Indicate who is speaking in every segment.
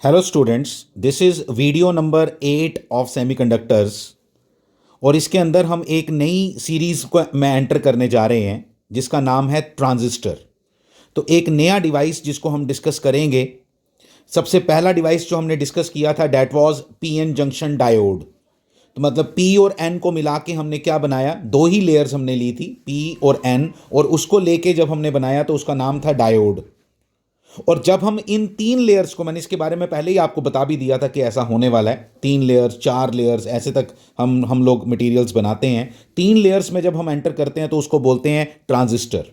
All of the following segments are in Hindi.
Speaker 1: Hello students, this is video number 8 of semiconductors. और इसके अंदर हम एक नई सीरीज़ को में एंटर करने जा रहे हैं जिसका नाम है ट्रांजिस्टर। तो एक नया डिवाइस जिसको हम डिस्कस करेंगे। सबसे पहला डिवाइस जो हमने डिस्कस किया था that was PN junction diode. तो मतलब पी और एन को मिला के हमने क्या बनाया, दो ही लेयर्स हमने ली थी, पी और एन, और उसको लेके जब हमने बनाया तो उसका नाम था डायोड। और जब हम इन तीन लेयर्स को, मैंने इसके बारे में पहले ही आपको बता भी दिया था कि ऐसा होने वाला है, 3 लेयर्स 4 लेयर्स ऐसे तक हम लोग मटेरियल्स बनाते हैं। 3 लेयर्स में जब हम एंटर करते हैं तो उसको बोलते हैं ट्रांजिस्टर।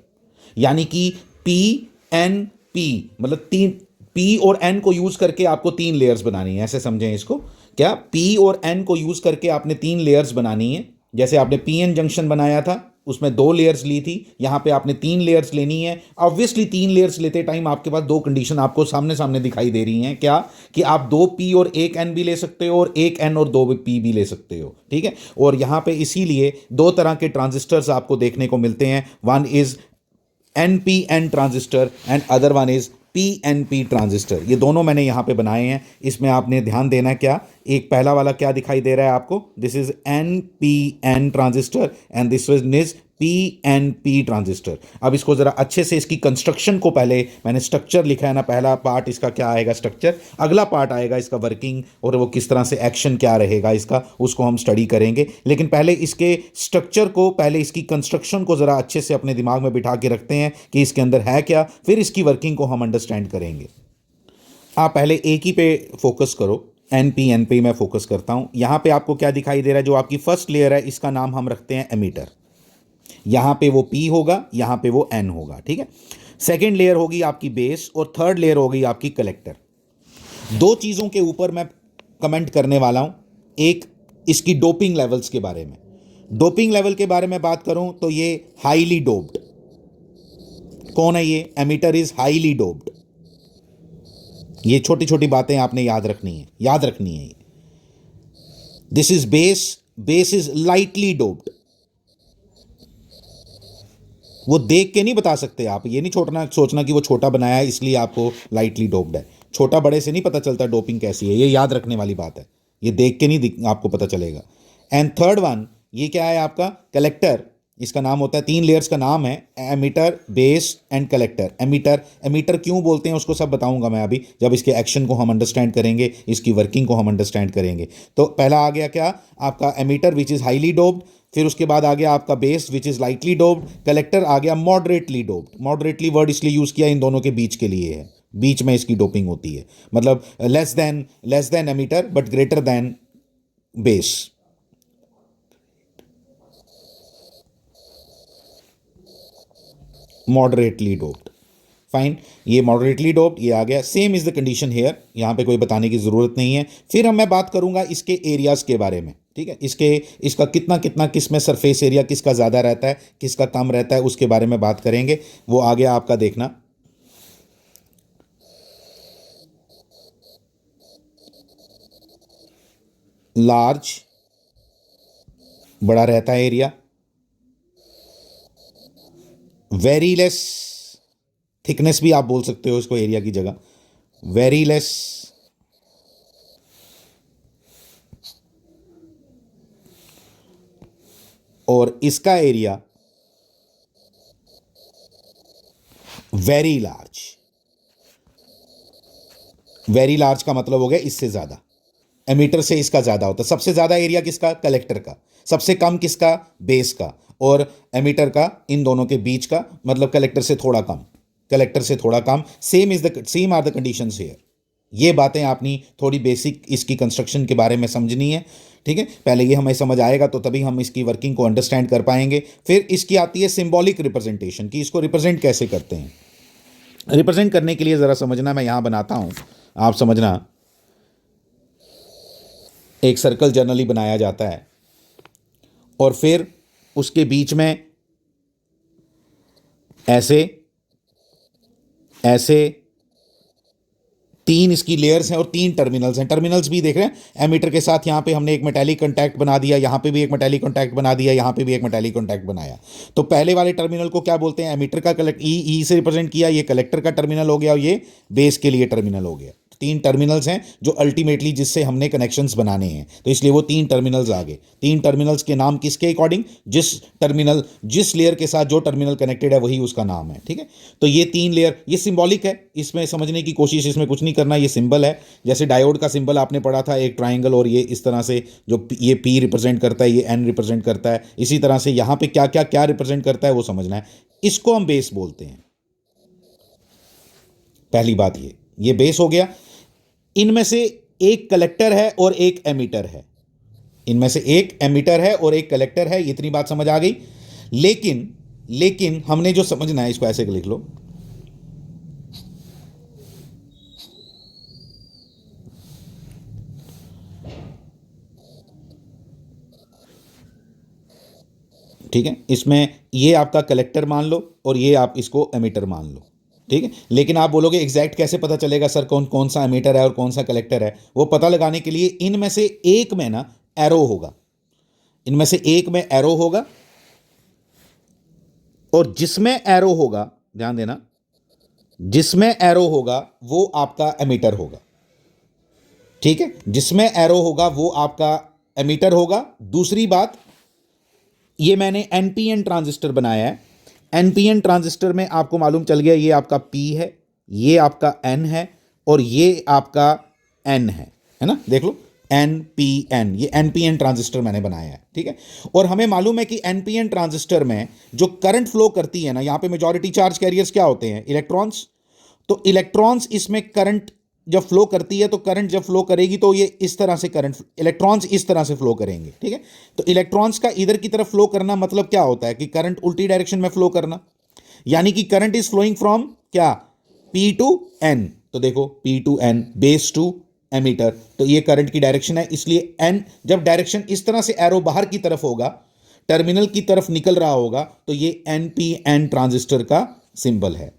Speaker 1: यानी कि पी एन पी, मतलब तीन पी और एन को यूज करके आपको 3 लेयर्स बनानी है, ऐसे समझें इसको। क्या पी और एन को यूज करके आपने 3 लेयर्स बनानी है। जैसे आपने पी एन जंक्शन बनाया था, उसमें 2 लेयर्स ली थी, यहां पे आपने 3 लेयर्स लेनी है। ऑब्वियसली 3 लेयर्स लेते टाइम आपके पास दो कंडीशन आपको सामने सामने दिखाई दे रही हैं। क्या कि आप 2 पी और 1 एन भी ले सकते हो और 1 एन और 2 पी भी ले सकते हो, ठीक है। और यहां पे इसीलिए दो तरह के ट्रांजिस्टर्स आपको देखने को मिलते हैं। One is NPN transistor and other one is PNP transistor. ये दोनों मैंने यहां पे बनाए हैं। इसमें आपने ध्यान देना है, क्या एक पहला वाला क्या दिखाई दे रहा है आपको, this is NPN transistor and this is PNP transistor. अब इसको जरा अच्छे से, इसकी कंस्ट्रक्शन को, पहले मैंने स्ट्रक्चर लिखा है ना, पहला पार्ट इसका क्या आएगा स्ट्रक्चर, अगला पार्ट आएगा इसका वर्किंग और वो किस तरह से एक्शन क्या रहेगा इसका, उसको हम स्टडी करेंगे। लेकिन पहले इसके स्ट्रक्चर को, पहले इसकी कंस्ट्रक्शन को जरा अच्छे से अपने दिमाग में बिठा के रखते हैं कि इसके अंदर है क्या, फिर इसकी वर्किंग को हम अंडरस्टैंड करेंगे। आप पहले एक ही पे फोकस करो, NPN पे मैं फोकस करता हूं। यहां पे आपको क्या दिखाई दे रहा है, जो आपकी फर्स्ट लेयर है इसका नाम हम रखते हैं एमीटर। यहां पे वो P होगा, यहां पे वो N होगा, ठीक है। सेकेंड लेयर होगी आपकी बेस और थर्ड लेयर होगी आपकी कलेक्टर। दो चीजों के ऊपर मैं कमेंट करने वाला हूं। एक इसकी डोपिंग लेवल्स के बारे में। डोपिंग लेवल के बारे में बात करूं तो ये हाईली डोप्ड। कौन है ये? Emitter is highly doped. ये छोटी छोटी बातें आपने याद रखनी है, याद रखनी है। This is base, base is lightly doped. वो देख के नहीं बता सकते आप, ये नहीं छोड़ना सोचना कि वो छोटा बनाया है इसलिए आपको लाइटली डोप्ड है। छोटा बड़े से नहीं पता चलता डोपिंग कैसी है, ये याद रखने वाली बात है। ये देख के नहीं आपको पता चलेगा। एंड थर्ड वन, ये क्या है आपका कलेक्टर। इसका नाम होता है, 3 लेयर्स का नाम है emitter, base and collector. Emitter, emitter क्यों बोलते हैं उसको सब बताऊंगा मैं अभी, जब इसके एक्शन को हम अंडरस्टैंड करेंगे, इसकी वर्किंग को हम अंडरस्टैंड करेंगे। तो पहला आ गया क्या आपका emitter which is highly doped, फिर उसके बाद आ गया आपका base which is lightly doped, collector आ गया मॉडरेटली डोप्ड। मॉडरेटली वर्ड इसलिए यूज किया इन दोनों के बीच के लिए है, बीच में इसकी डोपिंग होती है, मतलब less than emitter but greater than base. Moderately doped, fine. ये मॉडरेटली डोप्ड ये आ गया। Same is the condition here, यहां पे कोई बताने की जरूरत नहीं है। फिर मैं बात करूंगा इसके एरियाज के बारे में, ठीक है। इसका कितना कितना किस में सरफेस एरिया किसका ज़्यादा रहता है, किसका कम रहता है, उसके बारे में बात करेंगे। वो आ गया आपका, देखना लार्ज, बड़ा रहता है एरिया। वेरी लेस थिकनेस भी आप बोल सकते हो इसको एरिया की जगह, वेरी लेस। और इसका area very large. Very large का मतलब हो गया इससे ज्यादा, एमीटर से इसका ज्यादा होता है। सबसे ज्यादा एरिया किसका? कलेक्टर का। सबसे कम किसका? बेस का। और एमीटर का, इन दोनों के बीच का, मतलब कलेक्टर से थोड़ा कम, कलेक्टर से थोड़ा कम। Same are the conditions here. ये बातें आपनी थोड़ी बेसिक इसकी कंस्ट्रक्शन के बारे में समझनी है, ठीक है। पहले ये हमें समझ आएगा तो तभी हम इसकी वर्किंग को अंडरस्टैंड कर पाएंगे। फिर इसकी आती है सिंबॉलिक रिप्रेजेंटेशन, कि इसको रिप्रेजेंट कैसे करते हैं। रिप्रेजेंट करने के लिए ज़रा समझना, मैं यहां बनाता हूं, आप समझना। एक सर्कल जनरली बनाया जाता है और फिर उसके बीच में ऐसे ऐसे 3 इसकी लेयर्स हैं और 3 टर्मिनल्स हैं। टर्मिनल्स भी देख रहे हैं, एमीटर के साथ यहां पे हमने एक मेटालिक कॉन्टैक्ट बना दिया, यहां पे भी एक मेटालिक कॉन्टैक्ट बना दिया, यहां पे भी एक मेटालिक कॉन्टैक्ट बनाया। तो पहले वाले टर्मिनल को क्या बोलते हैं? एमीटर का ई से रिप्रेजेंट किया, ये कलेक्टर का टर्मिनल हो गया और ये बेस के लिए टर्मिनल हो गया। तीन टर्मिनल्स हैं जो अल्टीमेटली जिससे हमने कनेक्शंस बनाने हैं, तो इसलिए वो तीन टर्मिनल्स आ गए। तीन टर्मिनल्स के नाम किसके अकॉर्डिंग, जिस लेयर के साथ जो टर्मिनल कनेक्टेड है वही उसका नाम है, ठीक है। तो ये तीन लेयर, ये सिंबॉलिक है, इसमें समझने की कोशिश, इसमें कुछ नहीं करना, ये सिंबल है। जैसे डायोड का सिंबल आपने पढ़ा था, एक ट्राइंगल, और ये इस तरह से जो ये पी रिप्रेजेंट करता है, ये एन रिप्रेजेंट करता है, इसी तरह से यहां पे क्या क्या क्या रिप्रेजेंट करता है वो समझना है। इसको हम बेस बोलते हैं। पहली बात ये बेस हो गया। इनमें से एक कलेक्टर है और एक एमिटर है, इनमें से एक एमिटर है और एक कलेक्टर है, इतनी बात समझ आ गई। लेकिन हमने जो समझना है, इसको ऐसे लिख लो, ठीक है। इसमें ये आपका कलेक्टर मान लो और ये आप इसको एमिटर मान लो, ठीक है। लेकिन आप बोलोगे एग्जैक्ट कैसे पता चलेगा सर कौन कौन सा एमिटर है और कौन सा कलेक्टर है? वो पता लगाने के लिए इनमें से एक में ना एरो होगा, इनमें से एक में एरो होगा, और जिसमें एरो होगा, ध्यान देना, जिसमें एरो होगा वो आपका एमिटर होगा, ठीक है। जिसमें एरो होगा वो आपका एमिटर होगा। दूसरी बात, ये मैंने एनपीएन ट्रांजिस्टर बनाया है। एनपीएन ट्रांजिस्टर में आपको मालूम चल गया, ये आपका पी है, ये आपका एन है, और ये आपका एन है ना, देख लो, एनपीएन, ये एनपीएन ट्रांजिस्टर मैंने बनाया है, ठीक है। और हमें मालूम है कि एनपीएन ट्रांजिस्टर में जो करंट फ्लो करती है ना, यहां पे मेजॉरिटी चार्ज कैरियर्स क्या होते हैं? इलेक्ट्रॉन्स। तो इलेक्ट्रॉन्स इसमें करंट जब फ्लो करती है, तो करंट जब फ्लो करेगी तो ये इस तरह से करंट, इलेक्ट्रॉन्स इस तरह से फ्लो करेंगे, ठीक है। तो इलेक्ट्रॉन्स का इधर की तरफ फ्लो करना मतलब क्या होता है कि करंट उल्टी डायरेक्शन में फ्लो करना, यानी कि करंट इज फ्लोइंग फ्रॉम क्या, पी टू एन। तो देखो, P to N, base to emitter, तो ये करंट की डायरेक्शन है। इसलिए एन, जब डायरेक्शन इस तरह से एरो बाहर की तरफ होगा, टर्मिनल की तरफ निकल रहा होगा, तो ये एनपीएन ट्रांजिस्टर का सिंबल है,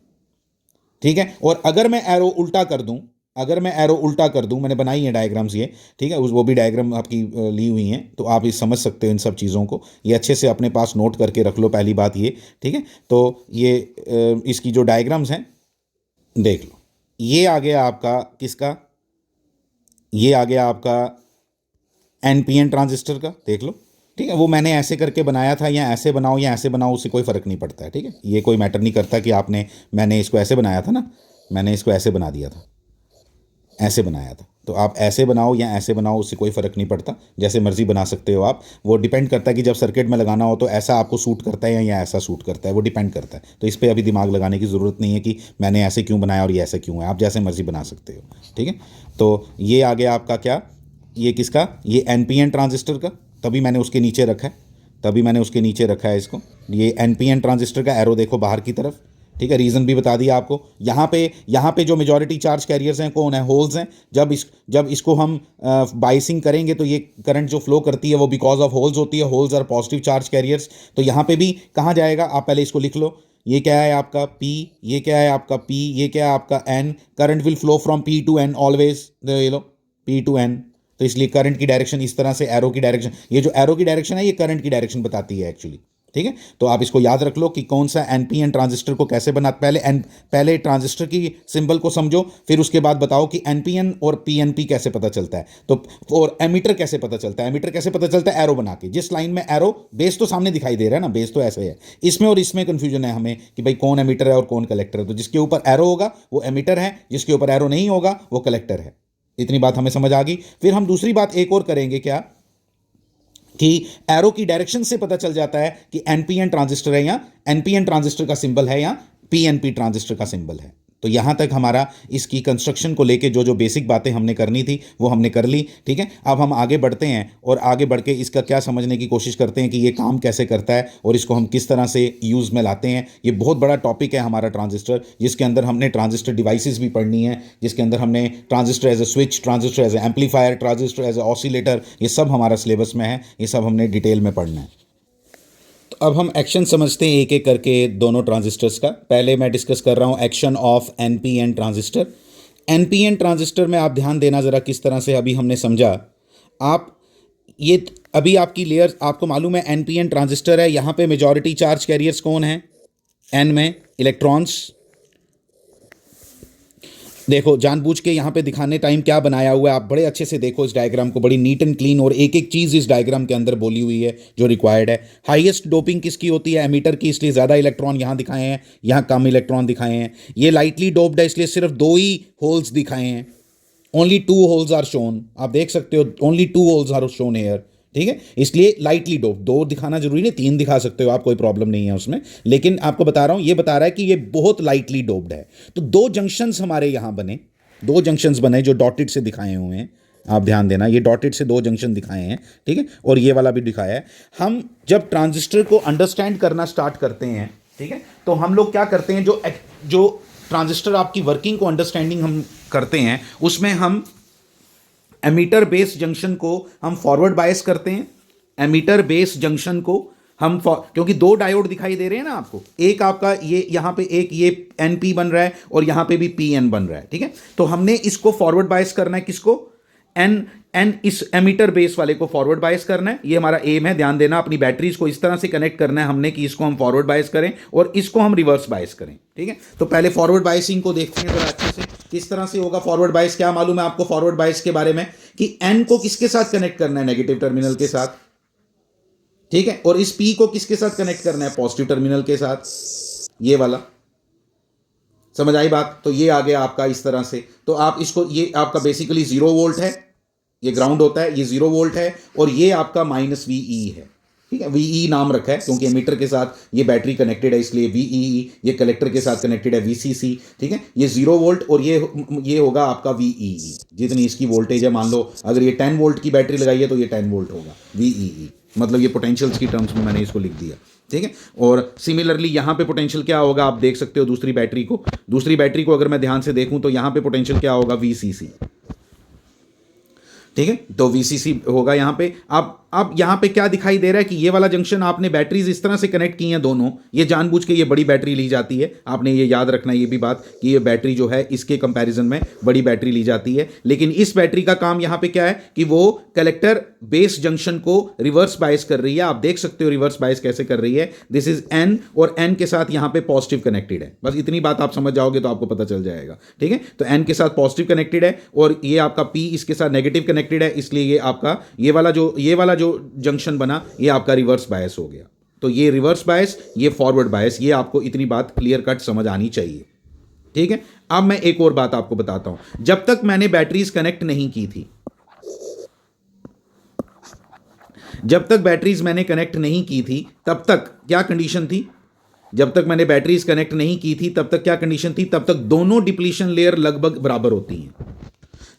Speaker 1: ठीक है। और अगर मैं एरो उल्टा कर दूं, अगर मैं एरो उल्टा कर दूं, मैंने बनाई है डायग्राम्स ये, ठीक है, वो भी डायग्राम आपकी ली हुई हैं, तो आप इस समझ सकते हो इन सब चीज़ों को। ये अच्छे से अपने पास नोट करके रख लो, पहली बात ये, ठीक है। तो ये इसकी जो डायग्राम्स हैं देख लो, ये आ गया आपका किसका, ये आ गया आपका एनपीएन ट्रांजिस्टर का, देख लो, ठीक है। वो मैंने ऐसे करके बनाया था, या ऐसे बनाओ या ऐसे बनाओ, उससे कोई फ़र्क नहीं पड़ता है, ठीक है। ये कोई मैटर नहीं करता कि मैंने इसको ऐसे बनाया था ना, मैंने इसको ऐसे बना दिया था, ऐसे बनाया था, तो आप ऐसे बनाओ या ऐसे बनाओ, उससे कोई फ़र्क नहीं पड़ता, जैसे मर्जी बना सकते हो आप। वो डिपेंड करता है कि जब सर्किट में लगाना हो तो ऐसा आपको सूट करता है या ऐसा सूट करता है, वो डिपेंड करता है। तो इस पर अभी दिमाग लगाने की ज़रूरत नहीं है कि मैंने ऐसे क्यों बनाया और ये ऐसे क्यों है, आप जैसे मर्जी बना सकते हो, ठीक है। तो ये आ गया आपका क्या, ये किसका, ये एनपीएन ट्रांजिस्टर का, तभी मैंने उसके नीचे रखा है, तभी मैंने उसके नीचे रखा है इसको। ये एनपीएन ट्रांजिस्टर का एरो देखो बाहर की तरफ, ठीक है। रीज़न भी बता दिया आपको। यहाँ पे जो मेजॉरिटी चार्ज कैरियर्स हैं कौन है, होल्स हैं। जब इसको हम बाइसिंग करेंगे तो ये करंट जो फ्लो करती है वो बिकॉज ऑफ होल्स होती है, holes are positive charge carriers. तो यहाँ पे भी कहाँ जाएगा, आप पहले इसको लिख लो, ये क्या है आपका P, ये क्या है आपका P, ये क्या है आपका N। Current will flow from P to N always, ये लो P टू N। तो इसलिए करंट की डायरेक्शन इस तरह से, एरो की डायरेक्शन, ये जो एरो की डायरेक्शन है ये करंट की डायरेक्शन बताती है एक्चुअली, ठीक है। तो आप इसको याद रख लो कि कौन सा एनपीएन ट्रांजिस्टर को कैसे बना, पहले ट्रांजिस्टर की सिंबल को समझो, फिर उसके बाद बताओ कि एनपीएन और पीएनपी कैसे पता चलता है। तो और एमीटर कैसे पता चलता है, एमीटर कैसे पता चलता है, एरो बना के, जिस लाइन में एरो, बेस तो सामने दिखाई दे रहा है ना, बेस तो ऐसे है, इसमें और इसमें कंफ्यूजन है हमें कि भाई कौन एमीटर है और कौन कलेक्टर है। तो जिसके ऊपर एरो होगा वो एमीटर है, जिसके ऊपर एरो नहीं होगा वो कलेक्टर है। इतनी बात हमें समझ आ गई। फिर हम दूसरी बात एक और करेंगे, क्या कि एरो की डायरेक्शन से पता चल जाता है कि एनपीएन ट्रांजिस्टर है या एनपीएन ट्रांजिस्टर का सिंबल है या पीएनपी ट्रांजिस्टर का सिंबल है। तो यहां तक हमारा इसकी कंस्ट्रक्शन को लेके जो बेसिक बातें हमने करनी थी वो हमने कर ली, ठीक है। अब हम आगे बढ़ते हैं और आगे बढ़ के इसका क्या समझने की कोशिश करते हैं कि ये काम कैसे करता है और इसको हम किस तरह से यूज़ में लाते हैं। ये बहुत बड़ा टॉपिक है हमारा ट्रांजिस्टर, जिसके अंदर हमने ट्रांजिस्टर डिवाइसेस भी पढ़नी है, जिसके अंदर हमने transistor as a switch, transistor as a amplifier, transistor as a oscillator, ये सब हमारा सिलेबस में है, ये सब हमने डिटेल में पढ़ना है। तो अब हम एक्शन समझते हैं एक एक करके दोनों ट्रांजिस्टर्स का। पहले मैं डिस्कस कर रहा हूँ action of NPN transistor. NPN transistor में आप ध्यान देना ज़रा किस तरह से अभी हमने समझा। आप ये अभी आपकी लेयर आपको मालूम है एनपीएन ट्रांजिस्टर है, यहाँ पे मेजॉरिटी चार्ज कैरियर्स कौन है, एन में इलेक्ट्रॉन्स। देखो जानबूझ के यहाँ पे दिखाने टाइम क्या बनाया हुआ है, आप बड़े अच्छे से देखो इस डायग्राम को, बड़ी नीट एंड क्लीन, और एक एक चीज़ इस डायग्राम के अंदर बोली हुई है जो रिक्वायर्ड है। हाईएस्ट डोपिंग किसकी होती है? एमीटर की, इसलिए ज़्यादा इलेक्ट्रॉन यहाँ दिखाए हैं, यहाँ कम इलेक्ट्रॉन दिखाए हैं। ये लाइटली डोप्ड है, इसलिए सिर्फ दो ही होल्स दिखाए हैं, only two holes are shown. आप देख सकते हो only two holes are shown here, ठीक है, इसलिए लाइटली डोप। दो दिखाना जरूरी नहीं, तीन दिखा सकते हो आप, कोई प्रॉब्लम नहीं है उसमें, लेकिन आपको बता रहा हूं, ये बता रहा है कि ये बहुत लाइटली डोप्ड है। तो दो जंक्शंस हमारे यहां बने, दो जंक्शंस बने जो डॉटेड से दिखाए हुए हैं, आप ध्यान देना, ये डॉटेड से दो जंक्शन दिखाए हैं, ठीक है, और ये वाला भी दिखाया है। हम जब ट्रांजिस्टर को अंडरस्टैंड करना स्टार्ट करते हैं, ठीक है, तो हम लोग क्या करते हैं, जो ट्रांजिस्टर आपकी वर्किंग को अंडरस्टैंडिंग हम करते हैं, उसमें हम एमीटर बेस जंक्शन को हम फॉरवर्ड बायस करते हैं। एमीटर बेस जंक्शन को हम क्योंकि दो डायोड दिखाई दे रहे हैं ना आपको, एक आपका ये यहाँ पे एक ये एनपी बन रहा है और यहाँ पे भी पीएन बन रहा है, ठीक है, तो हमने इसको फॉरवर्ड बायस करना है, किसको? एन एन इस एमीटर बेस वाले को फॉरवर्ड बायस करना है, ये हमारा एम है। ध्यान देना, अपनी बैटरीज को इस तरह से कनेक्ट करना है हमने कि इसको हम फॉरवर्ड बायस करें और इसको हम रिवर्स बायस करें, ठीक है। तो पहले फॉरवर्ड बायसिंग को देखते हैं जरा अच्छे से, किस तरह से होगा फॉरवर्ड बायस। क्या मालूम है आपको फॉरवर्ड बायस के बारे में? कि एन को किसके साथ कनेक्ट करना है? नेगेटिव टर्मिनल के साथ, ठीक है, और इस पी को किसके साथ कनेक्ट करना है? पॉजिटिव टर्मिनल के साथ, ये वाला। समझ आई बात? तो ये आ गया आपका इस तरह से। तो आप इसको, ये आपका बेसिकली 0 वोल्ट है, ये ग्राउंड होता है, ये 0 वोल्ट है, और ये आपका माइनस वीई है, ठीक है। वीई नाम रखा है क्योंकि एमीटर के साथ ये बैटरी कनेक्टेड है, इसलिए वीई। ये कलेक्टर के साथ कनेक्टेड है, वीसीसी, ठीक है। ये 0 वोल्ट और ये होगा आपका वीई, जितनी इसकी वोल्टेज है। मान लो अगर ये 10 वोल्ट की बैटरी लगाई है तो ये 10 वोल्ट होगा, वीई। मतलब ये पोटेंशियल्स की टर्म्स में मैंने इसको लिख दिया, ठीक है। और सिमिलरली यहाँ पे पोटेंशियल क्या होगा आप देख सकते हो। दूसरी बैटरी को अगर मैं ध्यान से देखूं तो यहाँ पे पोटेंशियल क्या होगा? वीसीसी, ठीक है। तो वीसीसी होगा यहाँ पे। अब यहाँ पे क्या दिखाई दे रहा है कि ये वाला जंक्शन आपने बैटरीज इस तरह से कनेक्ट की हैं दोनों, ये जानबूझ के ये बड़ी बैटरी ली जाती है। आपने ये याद रखना है ये भी बात कि ये बैटरी जो है इसके कंपैरिजन में बड़ी बैटरी ली जाती है। लेकिन इस बैटरी का काम यहाँ पे क्या है कि वो कलेक्टर बेस जंक्शन को रिवर्स बायस कर रही है। आप देख सकते हो रिवर्स बायस कैसे कर रही है। दिस इज एन, और एन के साथ यहाँ पे पॉजिटिव कनेक्टेड है। बस इतनी बात आप समझ जाओगे तो आपको पता चल जाएगा, ठीक है। तो एन के साथ पॉजिटिव कनेक्टेड है और ये आपका पी इसके साथ नेगेटिव कनेक्टेड है, इसलिए ये आपका ये वाला जो जंक्शन बना ये आपका रिवर्स बायस हो गया। तो ये रिवर्स बायस, ये फॉरवर्ड बायस, ये आपको इतनी बात क्लियर कट समझ आनी चाहिए, ठीक है। अब मैं एक और बात आपको बताता हूं। जब तक मैंने बैटरीज कनेक्ट नहीं की थी, जब तक बैटरीज मैंने कनेक्ट नहीं की थी, तब तक क्या कंडीशन थी? जब तक मैंने बैटरीज कनेक्ट नहीं की थी तब तक क्या कंडीशन थी? तब तक दोनों डिप्लीशन लेयर लगभग बराबर होती हैं।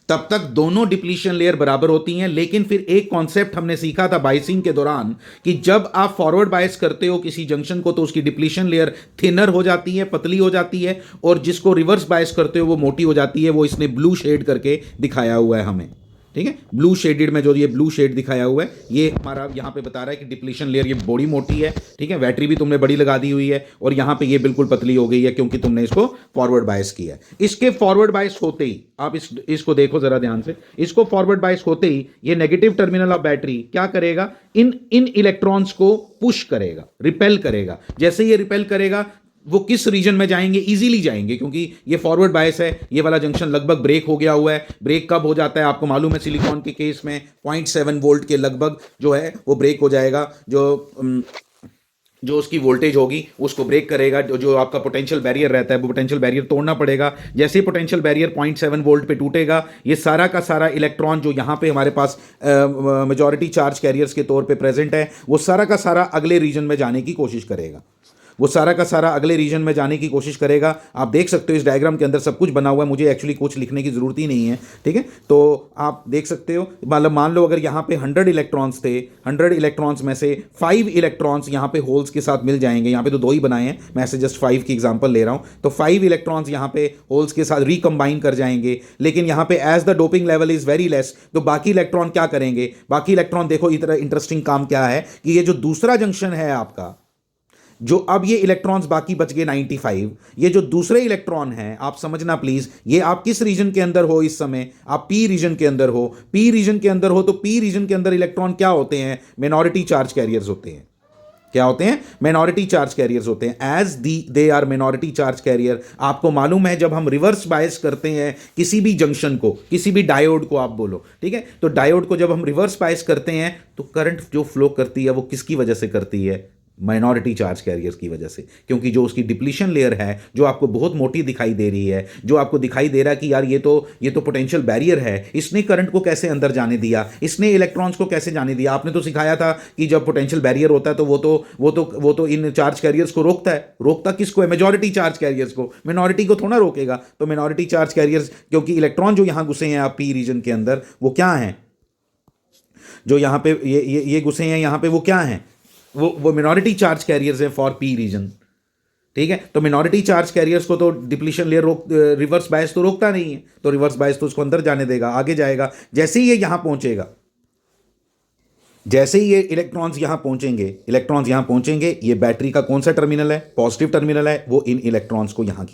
Speaker 1: तब तक दोनों डिप्लीशन लेयर बराबर होती हैं। लेकिन फिर एक कॉन्सेप्ट हमने सीखा था बायसिंग के दौरान कि जब आप फॉरवर्ड बायस करते हो किसी जंक्शन को तो उसकी डिप्लीशन लेयर थिनर हो जाती है, पतली हो जाती है, और जिसको रिवर्स बायस करते हो वो मोटी हो जाती है। वो इसने ब्लू शेड करके दिखाया हुआ है हमें, ठीक है। ब्लू शेडेड में जो ये ब्लू शेड दिखाया हुआ है ये हमारा यहाँ पे बता रहा है कि डिप्लीशन लेयर ये बड़ी मोटी है, ठीक है। बैटरी भी तुमने बड़ी लगा दी हुई है और यहाँ पे ये बिल्कुल पतली हो गई है क्योंकि तुमने इसको फॉरवर्ड बायस किया है। इसके फॉरवर्ड बायस होते ही आप इसको देखो जरा ध्यान से। इसको फॉरवर्ड बायस होते ही ये नेगेटिव टर्मिनल ऑफ बैटरी क्या करेगा? इन इलेक्ट्रॉन्स को पुश करेगा, रिपेल करेगा। जैसे ये रिपेल करेगा वो किस रीजन में जाएंगे? इजीली जाएंगे क्योंकि ये फॉरवर्ड बायस है। ये वाला जंक्शन लगभग ब्रेक हो गया हुआ है। ब्रेक कब हो जाता है आपको मालूम है? सिलिकॉन के केस में 0.7 वोल्ट के लगभग जो है वो ब्रेक हो जाएगा। जो उसकी वोल्टेज होगी उसको ब्रेक करेगा। जो आपका पोटेंशियल बैरियर रहता है वो पोटेंशियल बैरियर तोड़ना पड़ेगा। जैसे ही पोटेंशियल बैरियर 0.7 वोल्ट पे टूटेगा ये सारा का सारा इलेक्ट्रॉन जो यहाँ पे हमारे पास मेजॉरिटी चार्ज कैरियर्स के तौर पे प्रेजेंट है वो सारा का सारा अगले रीजन में जाने की कोशिश करेगा। वो सारा का सारा अगले रीजन में जाने की कोशिश करेगा। आप देख सकते हो इस डायग्राम के अंदर सब कुछ बना हुआ है। मुझे एक्चुअली कुछ लिखने की ज़रूरत ही नहीं है, ठीक है। तो आप देख सकते हो, मतलब मान लो अगर यहाँ पे 100 इलेक्ट्रॉन्स थे, 100 इलेक्ट्रॉन्स में से 5 इलेक्ट्रॉन्स यहाँ पे होल्स के साथ मिल जाएंगे। यहाँ पे तो 2 ही बनाए हैं, मैं ऐसे जस्ट 5 की एग्जाम्पल ले रहा हूँ। तो 5 इलेक्ट्रॉन्स यहाँ पे होल्स के साथ रिकम्बाइन कर जाएंगे। लेकिन यहाँ पे as the doping level is very less, तो बाकी इलेक्ट्रॉन क्या करेंगे? बाकी इलेक्ट्रॉन देखो इतना इंटरेस्टिंग काम क्या है कि ये जो दूसरा जंक्शन है आपका, जो अब ये इलेक्ट्रॉन्स बाकी बच गए 95, ये जो दूसरे इलेक्ट्रॉन हैं आप समझना प्लीज, ये आप किस रीजन के अंदर हो इस समय? आप पी रीजन के अंदर हो। पी रीजन के अंदर हो तो पी रीजन के अंदर इलेक्ट्रॉन क्या होते हैं? मिनॉरिटी चार्ज कैरियर्स होते हैं। क्या होते हैं? मिनॉरिटी चार्ज कैरियर्स होते हैं। As they are minority charge carrier. आपको मालूम है जब हम रिवर्स बायस करते हैं किसी भी जंक्शन को, किसी भी डायोड को आप बोलो, ठीक है, तो डायोड को जब हम रिवर्स बायस करते हैं तो करंट जो फ्लो करती है वो किसकी वजह से करती है? माइनॉरिटी चार्ज कैरियर्स की वजह से। क्योंकि जो उसकी डिप्लीशन लेयर है, जो आपको बहुत मोटी दिखाई दे रही है, जो आपको दिखाई दे रहा है कि यार ये तो पोटेंशियल बैरियर है, इसने करंट को कैसे अंदर जाने दिया, इसने इलेक्ट्रॉन्स को कैसे जाने दिया। आपने तो सिखाया था कि जब पोटेंशियल बैरियर होता है तो वो तो इन चार्ज कैरियर्स को रोकता है। रोकता किसको है? मेजॉरिटी चार्ज कैरियर्स को। मिनॉरिटी को थोड़ा रोकेगा। तो मिनॉरिटी चार्ज कैरियर्स, क्योंकि इलेक्ट्रॉन जो यहां घुसे हैं आप पी रीजन के अंदर, वो क्या है? जो यहां पे ये घुसे हैं यहां पे, वो क्या है? वो मिनॉरिटी चार्ज कैरियर्स हैं फॉर पी रीजन, ठीक है। तो मिनॉरिटी चार्ज कैरियर्स को तो डिप्लीशन लेयर रिवर्स बायस तो रोकता नहीं है, तो रिवर्स बायस तो उसको अंदर जाने देगा, आगे जाएगा। जैसे ही ये यहां पहुंचेगा, जैसे ही ये इलेक्ट्रॉन्स यहां पहुंचेंगे, ये बैटरी का कौन सा टर्मिनल है? पॉजिटिव टर्मिनल है। वो इन इलेक्ट्रॉन्स को यहां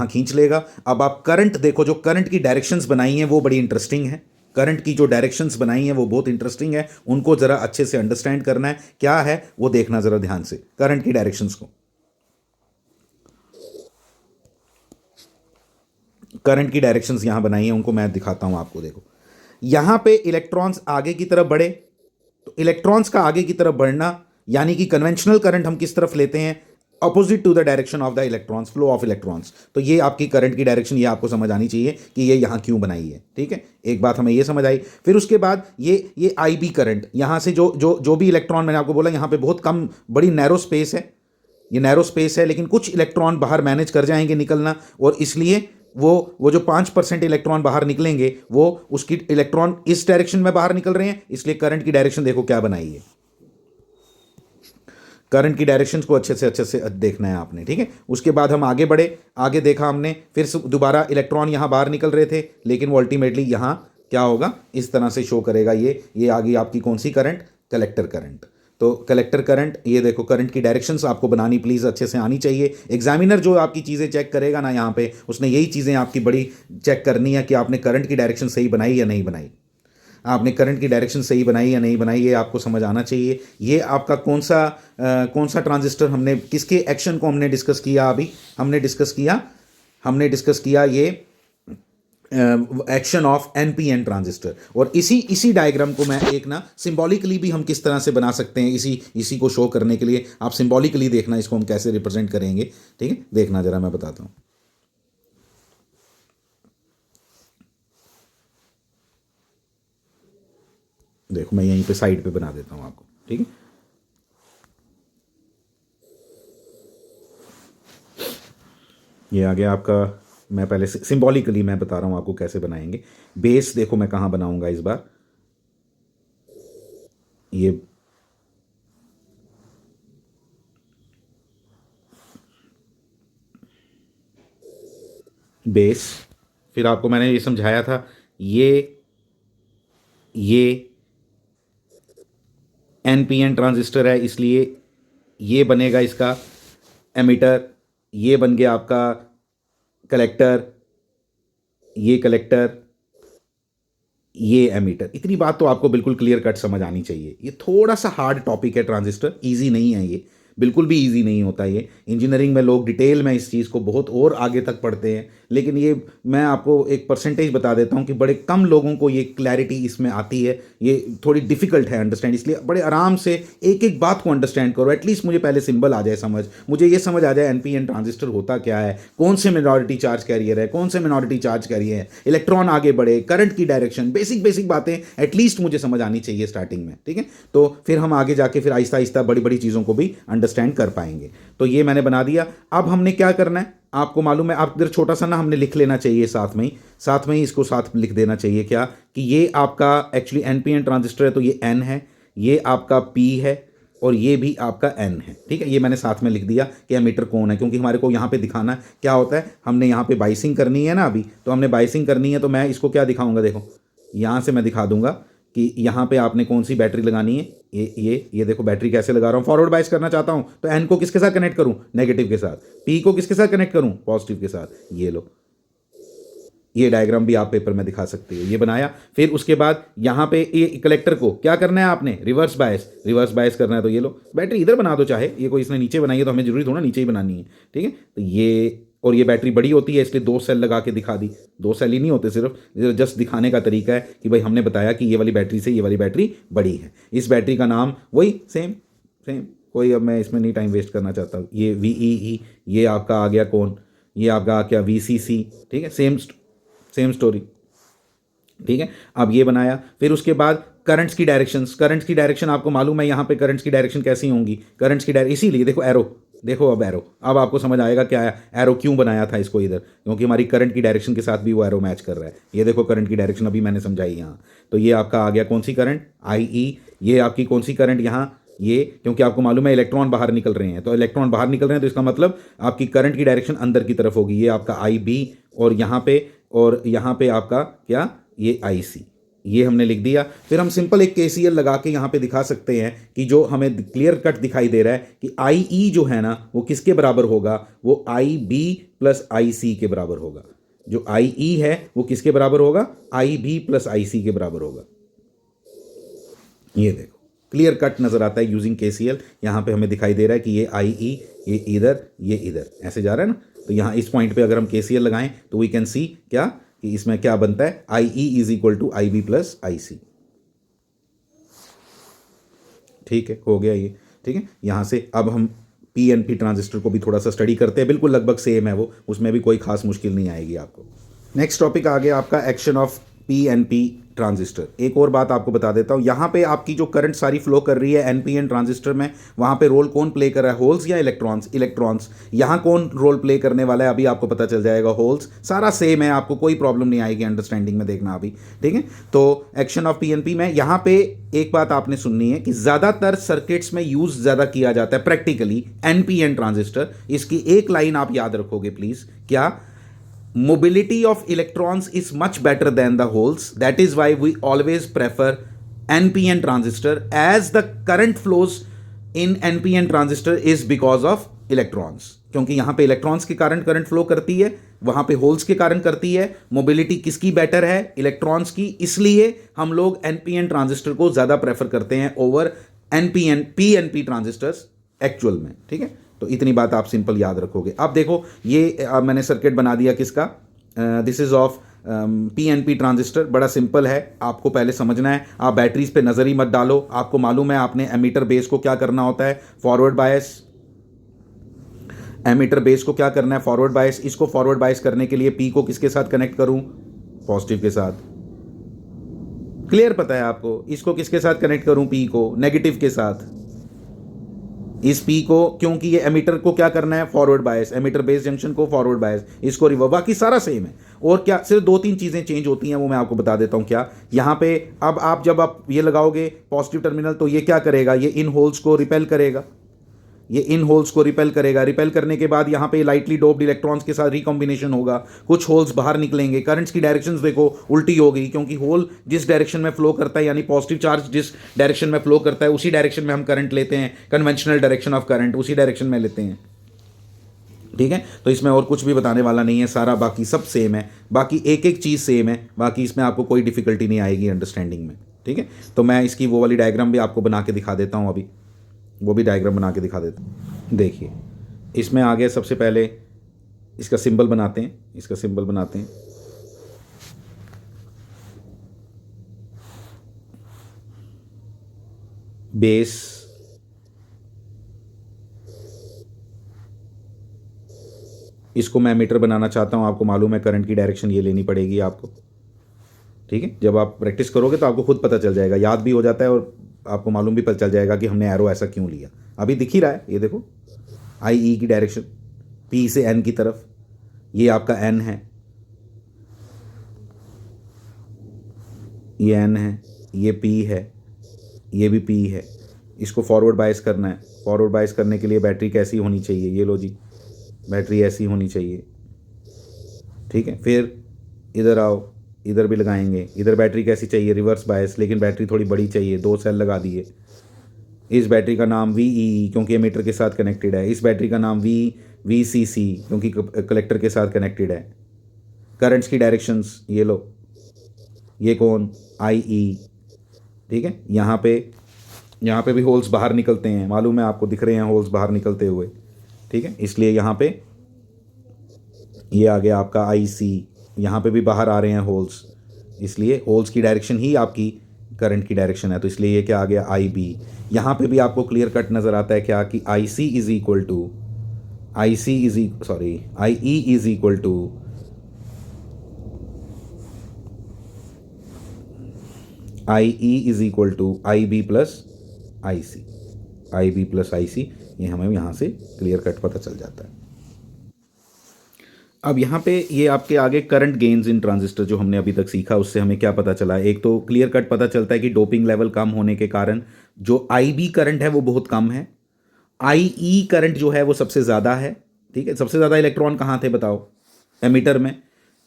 Speaker 1: खींच लेगा। अब आप करंट देखो, जो करंट की डायरेक्शंस बनाई हैं वो बड़ी इंटरेस्टिंग है। करंट की जो डायरेक्शंस बनाई हैं वो बहुत इंटरेस्टिंग है। उनको जरा अच्छे से अंडरस्टैंड करना है, क्या है वो देखना जरा ध्यान से, करंट की डायरेक्शंस को। करंट की डायरेक्शंस यहां बनाई हैं, उनको मैं दिखाता हूं आपको। देखो यहां पे इलेक्ट्रॉन्स आगे की तरफ बढ़े, तो इलेक्ट्रॉन्स का आगे की तरफ बढ़ना यानी कि कन्वेंशनल करंट हम किस तरफ लेते हैं? Opposite to the direction of the electrons, flow of electrons. तो ये आपकी करंट की डायरेक्शन, ये आपको समझ आनी चाहिए कि ये यहां क्यों बनाई है, ठीक है। एक बात हमें ये समझ आई। फिर उसके बाद ये आई बी करंट, यहां से जो भी इलेक्ट्रॉन, मैंने आपको बोला यहां पे बहुत कम, बड़ी नैरो स्पेस है, ये नैरो स्पेस है, लेकिन कुछ इलेक्ट्रॉन बाहर मैनेज कर जाएंगे निकलना, और इसलिए वो जो 5% इलेक्ट्रॉन बाहर निकलेंगे, वो उसकी इलेक्ट्रॉन इस डायरेक्शन में बाहर निकल रहे हैं, इसलिए करंट की डायरेक्शन देखो क्या बनाई है। करंट की डायरेक्शंस को अच्छे से देखना है आपने, ठीक है। उसके बाद हम आगे बढ़े, आगे देखा हमने, फिर दोबारा इलेक्ट्रॉन यहाँ बाहर निकल रहे थे, लेकिन वो अल्टीमेटली यहाँ क्या होगा? इस तरह से शो करेगा। ये आ गई आपकी कौन सी करंट? Collector current. तो कलेक्टर करंट, ये देखो करंट की डायरेक्शंस आपको बनानी प्लीज़ अच्छे से आनी चाहिए। एग्जामिनर जो आपकी चीज़ें चेक करेगा ना यहाँ पे, उसने यही चीज़ें आपकी बड़ी चेक करनी है कि आपने करंट की डायरेक्शन सही बनाई या नहीं बनाई, आपने करंट की डायरेक्शन सही बनाई या नहीं बनाई, ये आपको समझ आना चाहिए। ये आपका कौन सा ट्रांजिस्टर, हमने किसके एक्शन को हमने डिस्कस किया? अभी हमने डिस्कस किया ये एक्शन ऑफ एनपीएन ट्रांजिस्टर। और इसी डायग्राम को मैं एक ना सिंबॉलिकली भी हम किस तरह से बना सकते हैं, इसी को शो करने के लिए आप सिंबॉलिकली देखना इसको हम कैसे रिप्रेजेंट करेंगे, ठीक है। देखना जरा, मैं बताता हूं। देखो मैं यहीं पे साइड पे बना देता हूं आपको, ठीक है। ये आ गया आपका, मैं पहले सिंबॉलिकली मैं बता रहा हूं आपको कैसे बनाएंगे। बेस देखो मैं कहां बनाऊंगा इस बार, ये बेस, फिर आपको मैंने ये समझाया था, ये एनपीएन ट्रांजिस्टर है, इसलिए ये बनेगा इसका एमिटर, ये बन गया आपका कलेक्टर, ये कलेक्टर, ये एमीटर। इतनी बात तो आपको बिल्कुल क्लियर कट समझ आनी चाहिए। ये थोड़ा सा हार्ड टॉपिक है ट्रांजिस्टर, इजी नहीं है, ये बिल्कुल भी इजी नहीं होता। ये इंजीनियरिंग में लोग डिटेल में इस चीज़ को बहुत और आगे तक पढ़ते हैं, लेकिन ये मैं आपको एक परसेंटेज बता देता हूँ कि बड़े कम लोगों को ये क्लैरिटी इसमें आती है। ये थोड़ी डिफिकल्ट है अंडरस्टैंड, इसलिए बड़े आराम से एक एक बात को अंडरस्टैंड करो। एटलीस्ट मुझे पहले सिंबल आ जाए समझ, मुझे ये समझ आ जाए एनपीएन ट्रांजिस्टर होता क्या है, कौन से मिनॉरिटी चार्ज कैरियर है, कौन से मिनॉरिटी चार्ज कैरियर है, इलेक्ट्रॉन आगे बढ़े, करंट की डायरेक्शन, बेसिक बातें एटलीस्ट मुझे समझ आनी चाहिए स्टार्टिंग में, ठीक है। तो फिर हम आगे जाके फिर आहिस्ता आहिस्ता बड़ी बड़ी चीज़ों को भी अंडरस्टैंड कर पाएंगे। तो ये मैंने बना दिया। अब हमने क्या करना है आपको मालूम है, आप इधर छोटा सा ना हमने लिख लेना चाहिए साथ में ही इसको साथ लिख देना चाहिए क्या, कि ये आपका एक्चुअली एनपीएन ट्रांजिस्टर है, तो ये एन है, ये आपका पी है, और ये भी आपका एन है, ठीक है। ये मैंने साथ में लिख दिया कि एमीटर कौन है, क्योंकि हमारे को यहाँ पे दिखाना क्या होता है, हमने यहाँ पे बाइसिंग करनी है ना अभी, तो हमने बाइसिंग करनी है, तो मैं इसको क्या दिखाऊंगा, देखो यहाँ से मैं दिखा दूंगा कि यहाँ पे आपने कौन सी बैटरी लगानी है। ये देखो बैटरी कैसे लगा रहा हूँ, फॉरवर्ड बाइस करना चाहता हूँ तो एन को किसके साथ कनेक्ट करूँ, नेगेटिव के साथ, पी को किसके साथ कनेक्ट करूँ, पॉजिटिव के साथ, ये लो। ये डायग्राम भी आप पेपर में दिखा सकते हो। ये बनाया, फिर उसके बाद यहाँ पे ये कलेक्टर को क्या करना है आपने, रिवर्स बायस करना है। तो ये लो बैटरी इधर बना दो, चाहे ये कोई इसने नीचे बनाई है तो हमें जरूरी थोड़ा नीचे ही बनानी है, ठीक है। तो ये, और ये बैटरी बड़ी होती है इसलिए 2 सेल लगा के दिखा दी। 2 सेल ही नहीं होते, सिर्फ जस्ट दिखाने का तरीका है कि भाई हमने बताया कि ये वाली बैटरी से ये वाली बैटरी बड़ी है। इस बैटरी का नाम वही सेम कोई, अब मैं इसमें नहीं टाइम वेस्ट करना चाहता। ये VEE, ये आपका आ गया कौन, ये आपका क्या VCC, ठीक है, सेम स्टोरी, ठीक है। अब ये बनाया, फिर उसके बाद करंट्स की डायरेक्शन आपको मालूम है यहाँ पे करंट्स की डायरेक्शन कैसी होंगी, करंट्स की डायरेक्शन, इसीलिए देखो एरो, देखो अब एरो, अब आपको समझ आएगा क्या है एरो क्यों बनाया था इसको इधर, क्योंकि हमारी करंट की डायरेक्शन के साथ भी वो एरो मैच कर रहा है। ये देखो करंट की डायरेक्शन अभी मैंने समझाई यहाँ। तो ये आपका आ गया कौन सी करंट, IE। ये आपकी कौन सी करंट यहाँ, ये, क्योंकि आपको मालूम है इलेक्ट्रॉन बाहर निकल रहे हैं, तो इलेक्ट्रॉन बाहर निकल रहे हैं तो इसका मतलब आपकी करंट की डायरेक्शन अंदर की तरफ होगी। ये आपका IB, और यहाँ पे आपका क्या, ये IC, ये हमने लिख दिया। फिर हम सिंपल एक KCL लगा के यहाँ पे दिखा सकते हैं कि जो हमें क्लियर कट दिखाई दे रहा है कि IE जो है ना वो किसके बराबर होगा, वो IB प्लस IC के बराबर होगा। जो IE है वो किसके बराबर होगा, IB प्लस IC के बराबर होगा। ये देखो क्लियर कट नजर आता है यूजिंग KCL। यहाँ पे हमें दिखाई दे रहा है कि ये IE, ये इधर ऐसे जा रहा है ना। तो यहाँ इस पॉइंट पे अगर हम KCL लगाएं तो वी कैन सी क्या कि इसमें क्या बनता है, IE is equal to IB plus IC। ठीक है, हो गया ये, ठीक है। यहाँ से अब हम PNP ट्रांजिस्टर को भी थोड़ा सा स्टडी करते हैं, बिल्कुल लगभग सेम है वो, उसमें भी कोई खास मुश्किल नहीं आएगी आपको। नेक्स्ट टॉपिक आ गया आपका एक्शन ऑफ PNP ट्रांजिस्टर। एक और बात आपको बता देता हूँ, यहाँ पे आपकी जो करंट सारी फ्लो कर रही है NPN ट्रांजिस्टर में, वहाँ पे रोल कौन प्ले कर रहा है, होल्स या इलेक्ट्रॉन्स। यहाँ कौन रोल प्ले करने वाला है अभी आपको पता चल जाएगा, होल्स। सारा सेम है, आपको कोई प्रॉब्लम नहीं आएगी अंडरस्टैंडिंग में, देखना अभी, ठीक है। तो एक्शन ऑफ PNP में यहाँ पे एक बात आपने सुननी है कि ज़्यादातर सर्किट्स में यूज़ ज़्यादा किया जाता है प्रैक्टिकली NPN ट्रांजिस्टर। इसकी एक लाइन आप याद रखोगे प्लीज़, क्या, mobility of electrons is much better than the holes. That is why we always prefer NPN transistor, as the current flows in NPN transistor is because of electrons. क्योंकि यहाँ पे इलेक्ट्रॉन्स के कारण करंट फ्लो करती है, वहाँ पे होल्स के कारण करती है। मोबिलिटी किसकी बेटर है, इलेक्ट्रॉन्स की, इसलिए हम लोग NPN ट्रांजिस्टर को ज़्यादा प्रेफर करते हैं ओवर PNP ट्रांजिस्टर्स एक्चुअल में, ठीक है। तो इतनी बात आप सिंपल याद रखोगे। अब देखो ये मैंने सर्किट बना दिया किसका, this is of PNP transistor. बड़ा सिंपल है, आपको पहले समझना है, आप बैटरीज पे नज़र ही मत डालो। आपको मालूम है आपने एमीटर बेस को क्या करना होता है, फॉरवर्ड बायस। एमीटर बेस को क्या करना है, फॉरवर्ड बायस। इसको फॉरवर्ड बायस करने के लिए P को किसके साथ कनेक्ट करूं, पॉजिटिव के साथ। क्लियर पता है आपको, इसको किसके साथ कनेक्ट करूं, P को नेगेटिव के साथ। इस P को, क्योंकि ये एमीटर को क्या करना है, forward bias, emitter base junction को फॉरवर्ड बायस, इसको रिवर्स, बाकी सारा सेम है। और क्या, सिर्फ 2-3 चीज़ें चेंज होती हैं, वो मैं आपको बता देता हूँ। क्या, यहाँ पे अब आप जब आप ये लगाओगे पॉजिटिव टर्मिनल, तो ये क्या करेगा, ये इन होल्स को रिपेल करेगा, ये इन होल्स को रिपेल करेगा। रिपेल करने के बाद यहाँ पे लाइटली डोप्ड इलेक्ट्रॉन्स के साथ रिकॉम्बिनेशन होगा, कुछ होल्स बाहर निकलेंगे। करंट्स की डायरेक्शंस देखो उल्टी हो गई, क्योंकि होल जिस डायरेक्शन में फ्लो करता है, यानी पॉजिटिव चार्ज जिस डायरेक्शन में फ्लो करता है, उसी डायरेक्शन में हम करंट लेते हैं। कन्वेंशनल डायरेक्शन ऑफ करंट उसी डायरेक्शन में लेते हैं, ठीक है। तो इसमें और कुछ भी बताने वाला नहीं है, सारा बाकी सब सेम है, बाकी एक एक चीज़ सेम है, बाकी इसमें आपको कोई डिफिकल्टी नहीं आएगी अंडरस्टैंडिंग में, ठीक है। तो मैं इसकी वो वाली डायग्राम भी आपको बना के दिखा देता हूँ, अभी वो भी डायग्राम बना के दिखा देता हूँ। देखिए इसमें आ गया, सबसे पहले इसका सिंबल बनाते हैं, इसका सिंबल बनाते हैं। बेस, इसको मैं मीटर बनाना चाहता हूं। आपको मालूम है करंट की डायरेक्शन ये लेनी पड़ेगी आपको, ठीक है। जब आप प्रैक्टिस करोगे तो आपको खुद पता चल जाएगा, याद भी हो जाता है और आपको मालूम भी पता चल जाएगा कि हमने एरो ऐसा क्यों लिया। अभी दिख ही रहा है, ये देखो IE की डायरेक्शन P से N की तरफ, ये आपका N है, ये N है, ये P है, ये भी P है। इसको फॉरवर्ड बायस करना है। फॉरवर्ड बायस करने के लिए बैटरी कैसी होनी चाहिए, ये लो जी, बैटरी ऐसी होनी चाहिए, ठीक है। फिर इधर आओ, इधर भी लगाएंगे। इधर बैटरी कैसी चाहिए, रिवर्स बायस, लेकिन बैटरी थोड़ी बड़ी चाहिए, 2 सेल लगा दिए। इस बैटरी का नाम VEE क्योंकि एमीटर के साथ कनेक्टेड है। इस बैटरी का नाम VCC क्योंकि कलेक्टर के साथ कनेक्टेड है। करंट्स की डायरेक्शंस ये लो, ये कौन आई ई, ठीक है। यहाँ पे भी होल्स बाहर निकलते हैं, मालूम है आपको, दिख रहे हैं होल्स बाहर निकलते हुए, ठीक है। इसलिए यहाँ पे ये आ गया आपका आई सी, यहाँ पे भी बाहर आ रहे हैं होल्स, इसलिए होल्स की डायरेक्शन ही आपकी करंट की डायरेक्शन है, तो इसलिए ये क्या आ गया आई बी। यहाँ पे भी आपको क्लियर कट नज़र आता है क्या कि I C is equal to I E is equal to I E is equal to I B plus I C, I B plus I C, ये हमें यहाँ से क्लियर कट पता चल जाता है। अब यहाँ पे ये आपके आगे करंट गेन्स इन ट्रांजिस्टर जो हमने अभी तक सीखा, उससे हमें क्या पता चला, एक तो क्लियर कट पता चलता है कि डोपिंग लेवल कम होने के कारण जो आई बी करंट है वो बहुत कम है, आई ई करंट जो है वो सबसे ज़्यादा है, ठीक है। सबसे ज़्यादा इलेक्ट्रॉन कहाँ थे बताओ, एमीटर में,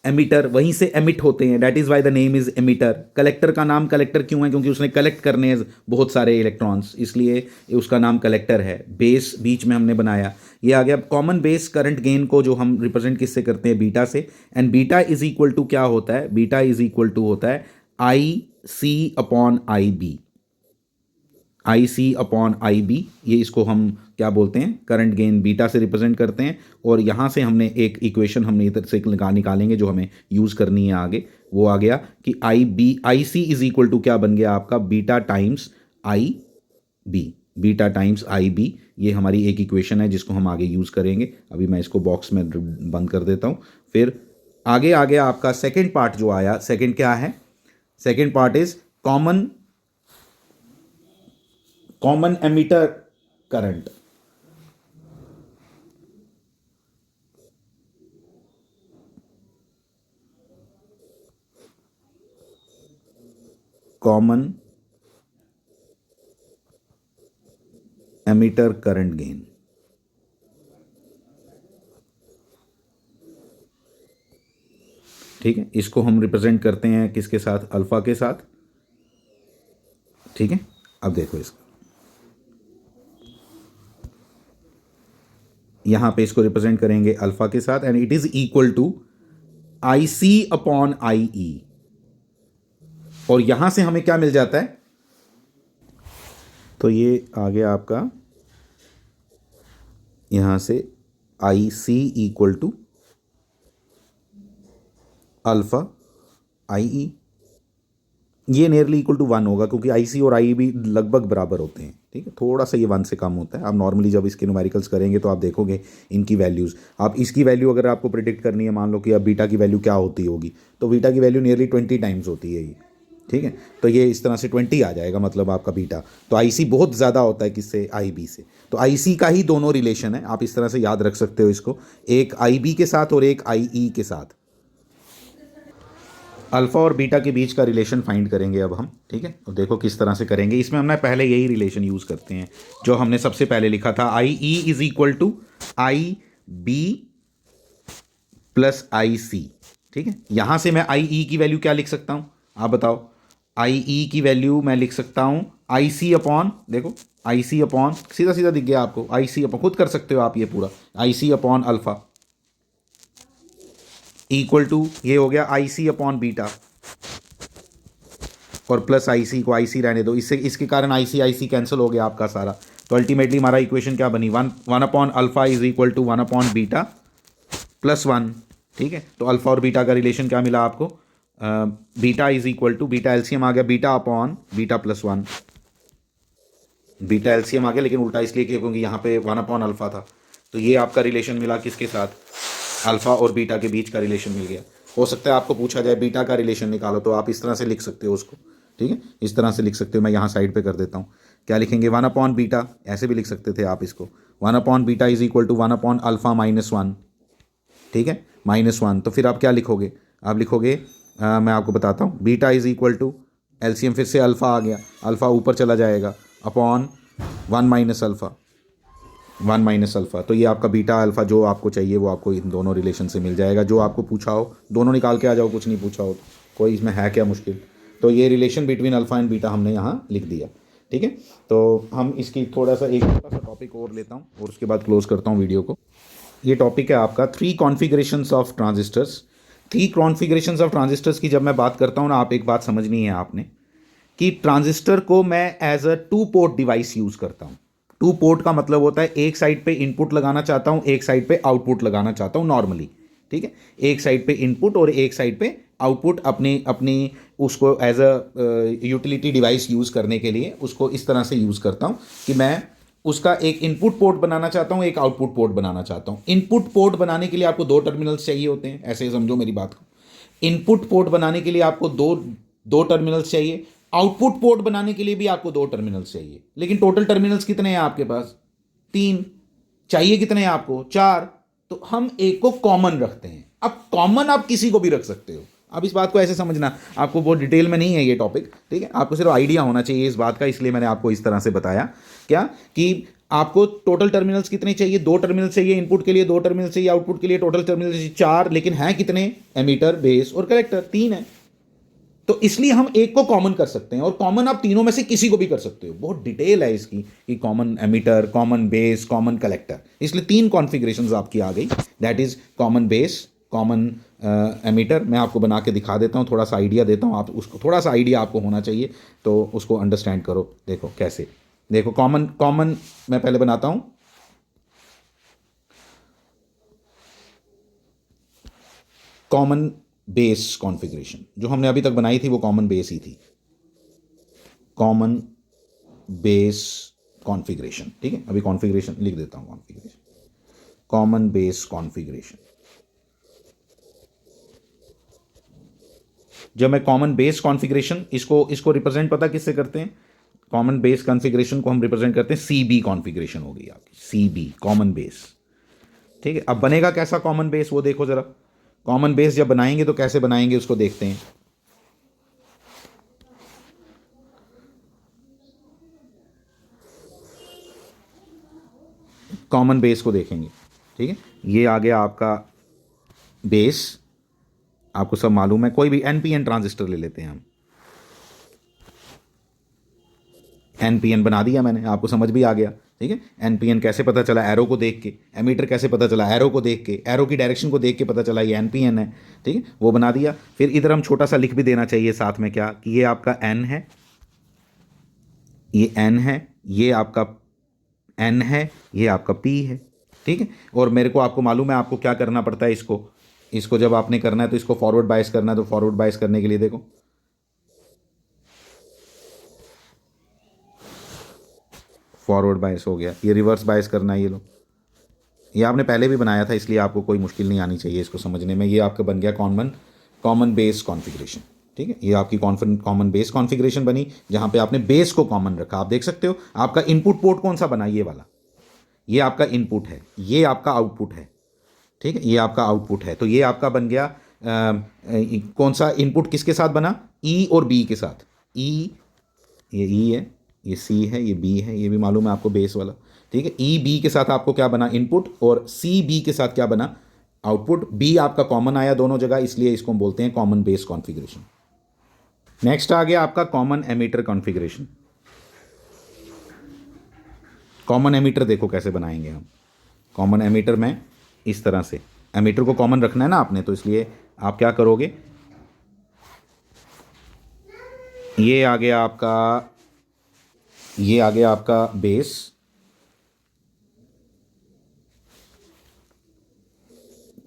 Speaker 1: एमीटर वहीं से एमिट होते हैं, that is why the name is emitter. Collector का नाम कलेक्टर क्यों है, क्योंकि उसने कलेक्ट करने हैं बहुत सारे इलेक्ट्रॉन्स, इसलिए उसका नाम कलेक्टर है। बेस बीच में हमने बनाया, ये आ गया कॉमन बेस करंट गेन को जो हम रिप्रेजेंट किससे करते हैं, बीटा से। And beta is equal to क्या होता है, बीटा इज इक्वल टू होता है I C upon I B, I C upon I B, ये इसको हम क्या बोलते हैं, करंट गेन बीटा से रिप्रेजेंट करते हैं। और यहाँ से हमने एक इक्वेशन हमने इधर से निकालेंगे जो हमें यूज़ करनी है आगे, वो आ गया कि I C is equal to क्या बन गया आपका, beta times I B, beta times I B, ये हमारी एक इक्वेशन है जिसको हम आगे यूज़ करेंगे। अभी मैं इसको बॉक्स में बंद कर देता हूँ। फिर आगे आ गया आपका सेकेंड पार्ट जो आया, सेकेंड क्या है, second part is common ammeter current. Common ammeter current gain, ठीक है। इसको हम रिप्रेजेंट करते हैं किसके साथ, अल्फा के साथ, ठीक है। अब देखो इसको, यहां पे इसको रिप्रेजेंट करेंगे अल्फा के साथ, and it is equal to I C upon I E. और यहां से हमें क्या मिल जाता है, तो ये आ गया आपका यहां से आई सी इक्वल टू अल्फा आई ई, ये नियरली इक्वल टू 1 होगा क्योंकि आई सी और आई भी लगभग बराबर होते हैं, ठीक है। थोड़ा सा ये 1 से कम होता है। आप नॉर्मली जब इसके न्यूमेरिकल्स करेंगे तो आप देखोगे इनकी वैल्यूज़, आप इसकी वैल्यू अगर आपको प्रिडिक्ट करनी है, मान लो कि अब बीटा की वैल्यू क्या होती होगी, तो बीटा की वैल्यू नियरली 20 टाइम्स होती है ये, ठीक है। तो ये इस तरह से 20 आ जाएगा मतलब आपका बीटा। तो आई सी बहुत ज़्यादा होता है किससे, आई बी से। तो आई सी का ही दोनों रिलेशन है, आप इस तरह से याद रख सकते हो इसको, एक आई बी के साथ और एक आई ई के साथ। अल्फ़ा और बीटा के बीच का रिलेशन फाइंड करेंगे अब हम, ठीक है। तो देखो किस तरह से करेंगे, इसमें हमने पहले यही रिलेशन यूज़ करते हैं जो हमने सबसे पहले लिखा था, I E is equal to I B plus I C, ठीक है। यहां से मैं आई ई की वैल्यू क्या लिख सकता हूं, आप बताओ, आई ई की वैल्यू मैं लिख सकता हूं आई सी अपॉन, देखो आई सी अपॉन, सीधा सीधा दिख गया आपको, आई सी अपॉन, खुद कर सकते हो आप ये पूरा, आई C upon alpha equal to, ये हो गया आई सी अपॉन बीटा, और प्लस आई सी को आई सी रहने दो, इससे इसके कारण आई सी कैंसिल हो गया आपका सारा। तो अल्टीमेटली हमारा इक्वेशन क्या बनी, one upon alpha is equal to 1 upon beta plus 1, ठीक है। तो अल्फा और बीटा का रिलेशन क्या मिला आपको, beta is equal to, beta LCM आ गया beta upon beta plus 1, beta LCM आ गया, लेकिन उल्टा इसलिए क्योंकि यहाँ पे 1 अपॉन अल्फा था। तो ये आपका रिलेशन मिला किसके साथ, अल्फा और बीटा के बीच का रिलेशन मिल गया। हो सकता है आपको पूछा जाए बीटा का रिलेशन निकालो, तो आप इस तरह से लिख सकते हो उसको, ठीक है, इस तरह से लिख सकते हो। मैं यहाँ साइड पे कर देता हूँ, क्या लिखेंगे, 1 अपॉन बीटा, ऐसे भी लिख सकते थे आप इसको, 1 upon beta is equal to 1 upon alpha minus 1, ठीक है, -1। तो फिर आप क्या लिखोगे, आप लिखोगे मैं आपको बताता हूँ, beta is equal to LCM, फिर से अल्फ़ा आ गया, अल्फ़ा ऊपर चला जाएगा, upon 1 minus alpha, 1 minus alpha. तो ये आपका बीटा अल्फ़ा जो आपको चाहिए वो आपको इन दोनों रिलेशन से मिल जाएगा। जो आपको पूछा हो दोनों निकाल के आ जाओ, कुछ नहीं पूछा हो, कोई इसमें है क्या मुश्किल। तो ये relation between alpha and beta हमने यहाँ लिख दिया, ठीक है। तो हम इसकी थोड़ा सा टॉपिक और लेता हूँ और उसके बाद क्लोज करता हूँ वीडियो को। ये टॉपिक है आपका 3 configurations of transistors, three configurations of transistors की जब मैं बात करता हूँ ना, आप एक बात समझनी है आपने कि ट्रांजिस्टर को मैं as a two port device use करता हूँ। टू पोर्ट का मतलब होता है एक साइड पे इनपुट लगाना चाहता हूँ, एक साइड पे आउटपुट लगाना चाहता हूँ नॉर्मली। ठीक है, एक साइड पे इनपुट और एक साइड पे आउटपुट, अपनी अपनी उसको as a utility device use करने के लिए उसको इस तरह से यूज करता हूँ कि मैं उसका एक इनपुट पोर्ट बनाना चाहता हूँ, एक आउटपुट पोर्ट बनाना चाहता हूँ। इनपुट पोर्ट बनाने के लिए आपको दो टर्मिनल्स चाहिए होते हैं, ऐसे समझो मेरी बात को। इनपुट पोर्ट बनाने के लिए आपको दो दो टर्मिनल्स चाहिए, आउटपुट पोर्ट बनाने के लिए भी आपको दो टर्मिनल्स चाहिए। लेकिन टोटल टर्मिनल्स कितने हैं आपके पास? तीन। चाहिए कितने हैं आपको? चार। तो हम एक को कॉमन रखते हैं। अब कॉमन आप किसी को भी रख सकते हो। अब इस बात को ऐसे समझना, आपको बहुत डिटेल में नहीं है ये टॉपिक, ठीक है, आपको सिर्फ आइडिया होना चाहिए इस बात का, इसलिए मैंने आपको इस तरह से बताया क्या कि आपको टोटल टर्मिनल्स कितने चाहिए? दो टर्मिनल चाहिए इनपुट के लिए, दो टर्मिनल चाहिए आउटपुट के लिए, टोटल टर्मिनल चाहिए चार। लेकिन हैं कितने? एमीटर, बेस और कलेक्टर, तीन है। तो इसलिए हम एक को कॉमन कर सकते हैं, और कॉमन आप तीनों में से किसी को भी कर सकते हो। बहुत डिटेल है इसकी कि common ammeter, common base, common collector. इसलिए तीन कॉन्फ़िगरेशंस आपकी आ गई, that is common base, common ammeter. मैं आपको बना के दिखा देता हूँ, थोड़ा सा आइडिया देता हूँ, आप उसको थोड़ा सा आइडिया आपको होना चाहिए, तो उसको अंडरस्टैंड करो। देखो कैसे, देखो कॉमन कॉमन मैं पहले बनाता हूँ। कॉमन बेस कॉन्फ़िगरेशन जो हमने अभी तक बनाई थी वो कॉमन बेस ही थी, कॉमन बेस कॉन्फ़िगरेशन। ठीक है, अभी कॉन्फ़िगरेशन लिख देता हूँ, कॉन्फ़िगरेशन, कॉमन बेस कॉन्फ़िगरेशन। जब मैं कॉमन बेस कॉन्फ़िगरेशन, इसको इसको रिप्रेजेंट पता किससे करते हैं? कॉमन बेस कॉन्फ़िगरेशन को हम रिप्रेजेंट करते हैं सी बी कॉन्फ़िगरेशन हो गई आपकी, सी बी कॉमन बेस। ठीक है, अब बनेगा कैसा कॉमन बेस वो देखो जरा। कॉमन बेस जब बनाएंगे तो कैसे बनाएंगे उसको देखते हैं। कॉमन बेस को देखेंगे, ठीक है, ये आ गया आपका बेस। आपको सब मालूम है, कोई भी एनपीएन ट्रांजिस्टर ले लेते हैं हम, एनपीएन बना दिया मैंने, आपको समझ भी आ गया। ठीक है, एनपीएन कैसे पता चला? एरो को देख के। एमीटर कैसे पता चला? एरो को देख के, एरो की डायरेक्शन को देख के पता चला ये एनपीएन है। ठीक है, वो बना दिया। फिर इधर हम छोटा सा लिख भी देना चाहिए साथ में, क्या कि ये आपका एन है, ये एन है, ये आपका एन है, ये आपका पी है। ठीक है, और मेरे को, आपको मालूम है आपको क्या करना पड़ता है इसको। इसको जब आपने करना है तो इसको फॉरवर्ड बायस करना है, तो फॉरवर्ड बायस करने के लिए देखो, फॉरवर्ड बायस हो गया। ये रिवर्स बायस करना है, ये लो, ये आपने पहले भी बनाया था, इसलिए आपको कोई मुश्किल नहीं आनी चाहिए इसको समझने में। ये आपका बन गया कॉमन कॉमन बेस कॉन्फ़िगरेशन। ठीक है, ये आपकी कॉमन बेस कॉन्फ़िगरेशन बनी, जहाँ पे आपने बेस को कॉमन रखा। आप देख सकते हो आपका इनपुट पोर्ट कौन सा बना, ये वाला, ये आपका इनपुट है, ये आपका आउटपुट है। ठीक है, ये आपका आउटपुट है, तो ये आपका बन गया कौन सा इनपुट किसके साथ बना? ई और बी के साथ। ई, ये ई है, ये सी है, ये बी है, ये भी मालूम है आपको बेस वाला। ठीक है, ई बी के साथ आपको क्या बना? इनपुट, और सी बी के साथ क्या बना? आउटपुट। बी आपका कॉमन आया दोनों जगह, इसलिए इसको हम बोलते हैं कॉमन बेस कॉन्फ़िगरेशन। नेक्स्ट आ गया आपका common ammeter configuration. Common ammeter देखो कैसे बनाएंगे हम। कॉमन एमीटर में इस तरह से, एमीटर को कॉमन रखना है ना आपने, तो इसलिए आप क्या करोगे, ये आ गया आपका, ये आ गया आपका base,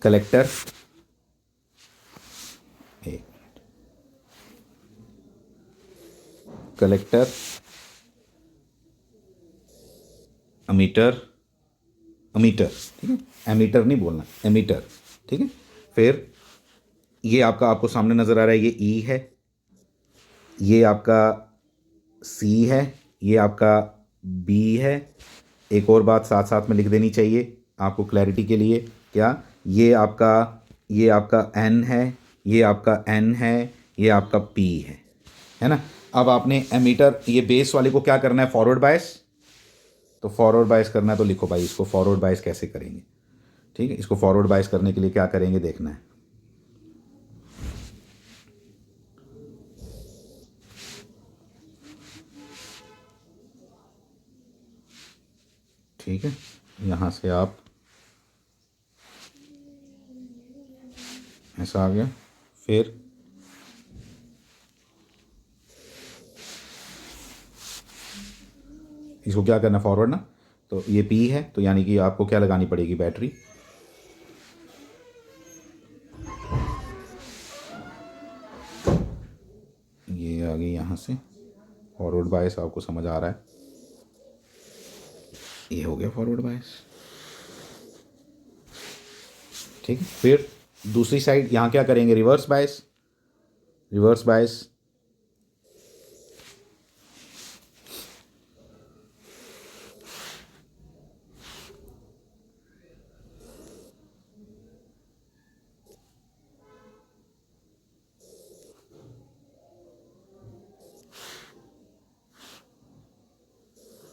Speaker 1: collector, collector, ammeter, ammeter. ठीक है, एमीटर नहीं बोलना, एमीटर। ठीक है, फिर ये आपका, आपको सामने नज़र आ रहा है, ये ई है, ये आपका सी है, ये आपका बी है। एक और बात साथ साथ में लिख देनी चाहिए आपको क्लैरिटी के लिए, क्या? ये आपका एन है, ये आपका एन है, ये आपका पी है ना। अब आपने एमीटर, ये बेस वाले को क्या करना है? फॉरवर्ड बायस। तो फॉरवर्ड बायस करना है, तो लिखो भाई इसको फॉरवर्ड बायस कैसे करेंगे। ठीक है, इसको फॉरवर्ड बायस करने के लिए क्या करेंगे देखना है। ठीक है, यहाँ से आप ऐसा आ गया। फिर इसको क्या करना, फॉरवर्ड ना, तो ये पी है, तो यानी कि आपको क्या लगानी पड़ेगी, बैटरी। ये आ गई यहाँ से फॉरवर्ड बायस, आपको समझ आ रहा है, ये हो गया फॉरवर्ड बायस। ठीक है, फिर दूसरी साइड यहाँ क्या करेंगे, रिवर्स बायस। रिवर्स बायस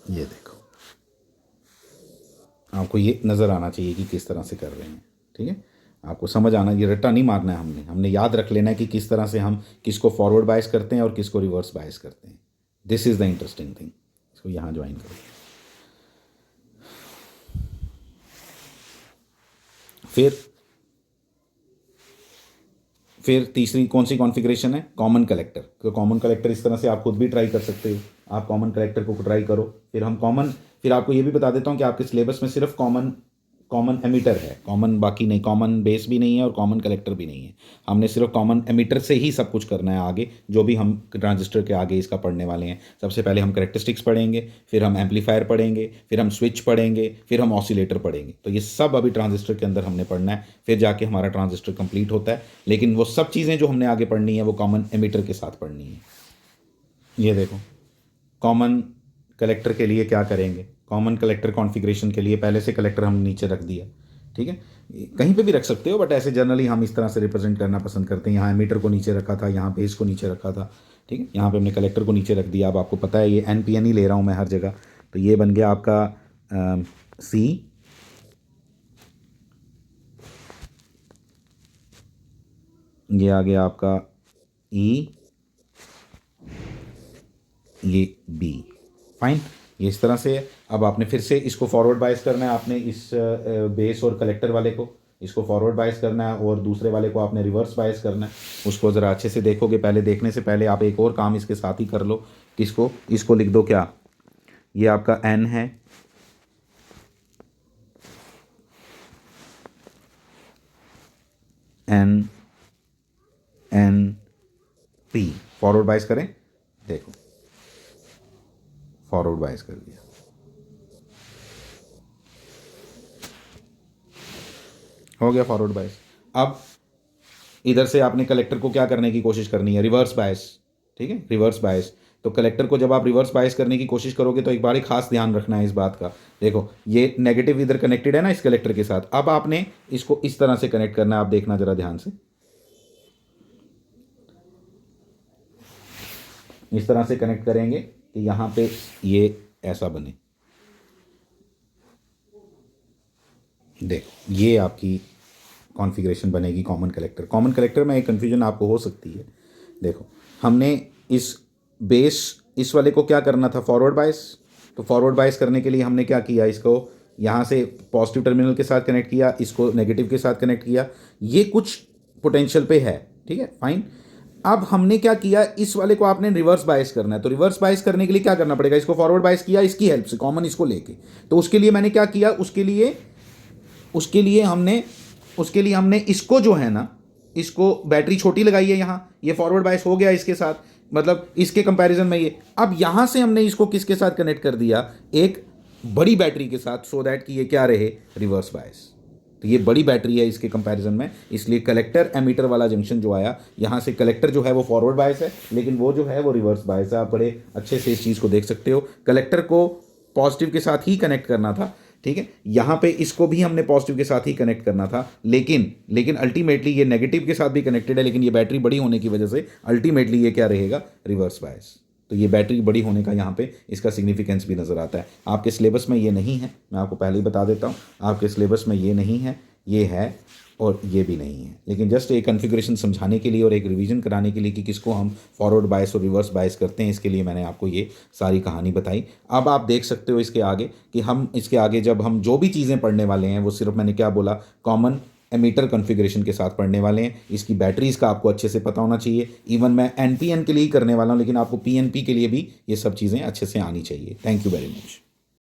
Speaker 1: ये देखो, आपको ये नज़र आना चाहिए कि किस तरह से कर रहे हैं। ठीक है, आपको समझ आना, ये रट्टा नहीं मारना है, हमने याद रख लेना है कि किस तरह से हम किसको फॉरवर्ड बायस करते हैं और किसको रिवर्स बायस करते हैं। This is the interesting thing. इसको यहाँ ज्वाइन करो। फिर तीसरी कौन सी कॉन्फ़िगरेशन है, कॉमन कलेक्टर। तो कॉमन कलेक्टर इस तरह से आप खुद भी ट्राई कर सकते हो, आप कॉमन कलेक्टर को ट्राई करो। फिर आपको ये भी बता देता हूँ कि आपके सिलेबस में सिर्फ कॉमन कॉमन एमीटर है, कॉमन बाकी नहीं, कॉमन बेस भी नहीं है और कॉमन कलेक्टर भी नहीं है। हमने सिर्फ कॉमन एमीटर से ही सब कुछ करना है। आगे जो भी हम ट्रांजिस्टर के आगे इसका पढ़ने वाले हैं, सबसे पहले हम कैरेक्टरिस्टिक्स पढ़ेंगे, फिर हम एम्पलीफायर पढ़ेंगे, फिर हम स्विच पढ़ेंगे, फिर हम ऑसिलेटर पढ़ेंगे। तो ये सब अभी ट्रांजिस्टर के अंदर हमने पढ़ना है, फिर जाके हमारा ट्रांजिस्टर कंप्लीट होता है। लेकिन वो सब चीज़ें जो हमने आगे पढ़नी है वो कॉमन एमीटर के साथ पढ़नी है। ये देखो, कॉमन कलेक्टर के लिए क्या करेंगे, कॉमन कलेक्टर कॉन्फ़िगरेशन के लिए पहले से कलेक्टर हम नीचे रख दिया। ठीक है, कहीं पे भी रख सकते हो, बट ऐसे जनरली हम इस तरह से रिप्रेजेंट करना पसंद करते हैं। यहाँ एमीटर को नीचे रखा था, यहाँ बेस को नीचे रखा था। ठीक है, यहाँ पे हमने कलेक्टर को नीचे रख दिया। अब आपको पता है ये NPN ही ले रहा हूँ मैं हर जगह, तो ये बन गया आपका C, ये आ गया आपका E, ये B। फाइन, ये इस तरह से है। अब आपने फिर से इसको फॉरवर्ड बायस करना है, आपने इस बेस और कलेक्टर वाले को, इसको फॉरवर्ड बायस करना है और दूसरे वाले को आपने रिवर्स बायस करना है। उसको ज़रा अच्छे से देखोगे, पहले देखने से पहले आप एक और काम इसके साथ ही कर लो। किसको, इसको लिख दो क्या, ये आपका N है, NNP। फॉरवर्ड बायस करें, देखो फॉरवर्ड बायस कर दिया। हो गया फॉरवर्ड बायस। अब इधर से आपने कलेक्टर को क्या करने की कोशिश करनी है, रिवर्स बायस। ठीक है, रिवर्स बायस। तो कलेक्टर को जब आप रिवर्स बायस करने की कोशिश करोगे तो एक बार ही खास ध्यान रखना है इस बात का। देखो ये नेगेटिव इधर कनेक्टेड है ना इस कलेक्टर के साथ, अब आपने इसको इस तरह से कनेक्ट करना है। आप देखना जरा ध्यान से, इस तरह से कनेक्ट करेंगे कि यहाँ पे ये ऐसा बने। देखो ये आपकी कॉन्फ़िगरेशन बनेगी कॉमन कलेक्टर। कॉमन कलेक्टर में एक कन्फ्यूजन आपको हो सकती है। देखो हमने इस बेस, इस वाले को क्या करना था, फॉरवर्ड बायस। तो फॉरवर्ड बायस करने के लिए हमने क्या किया, इसको यहाँ से पॉजिटिव टर्मिनल के साथ कनेक्ट किया, इसको नेगेटिव के साथ कनेक्ट किया। ये कुछ पोटेंशियल पे है, ठीक है, फाइन। अब हमने क्या किया, इस वाले को आपने रिवर्स बायस करना है। तो रिवर्स बायस करने के लिए क्या करना पड़ेगा, इसको फॉरवर्ड बायस किया इसकी हेल्प से, कॉमन इसको लेके। तो उसके लिए मैंने क्या किया, उसके लिए हमने इसको जो है ना, इसको बैटरी छोटी लगाई है यहाँ, ये फॉरवर्ड बायस हो गया इसके साथ, मतलब इसके कंपैरिजन में ये। अब यहाँ से हमने इसको किसके साथ कनेक्ट कर दिया, एक बड़ी बैटरी के साथ, सो दैट कि ये क्या रहे, रिवर्स बायस। तो ये बड़ी बैटरी है इसके कंपैरिजन में, इसलिए कलेक्टर एमीटर वाला जंक्शन जो आया, यहाँ से कलेक्टर जो है वो फॉरवर्ड बायस है, लेकिन वो जो है वो रिवर्स बायस है। आप बड़े अच्छे से इस चीज़ को देख सकते हो। कलेक्टर को पॉजिटिव के साथ ही कनेक्ट करना था, ठीक है, यहाँ पे इसको भी हमने पॉजिटिव के साथ ही कनेक्ट करना था, लेकिन अल्टीमेटली ये नेगेटिव के साथ भी कनेक्टेड है, लेकिन ये बैटरी बड़ी होने की वजह से अल्टीमेटली ये क्या रहेगा, रिवर्स बायस। तो ये बैटरी बड़ी होने का यहाँ पे इसका सिग्निफिकेंस भी नज़र आता है। आपके सिलेबस में ये नहीं है, मैं आपको पहले ही बता देता हूँ, आपके सिलेबस में ये नहीं है, ये है और ये भी नहीं है। लेकिन जस्ट एक कॉन्फ़िगरेशन समझाने के लिए और एक रिवीजन कराने के लिए कि किसको हम फॉरवर्ड बायस और रिवर्स बायस करते हैं, इसके लिए मैंने आपको ये सारी कहानी बताई। अब आप देख सकते हो इसके आगे कि हम इसके आगे जब हम जो भी चीज़ें पढ़ने वाले हैं वो सिर्फ मैंने क्या बोला, कॉमन एमीटर कॉन्फ़िगरेशन के साथ पढ़ने वाले हैं। इसकी बैटरीज़ का आपको अच्छे से पता होना चाहिए। इवन मैं एनपीएन के लिए ही करने वाला हूँ, लेकिन आपको पीएनपी के लिए भी ये सब चीज़ें अच्छे से आनी चाहिए। Thank you very much.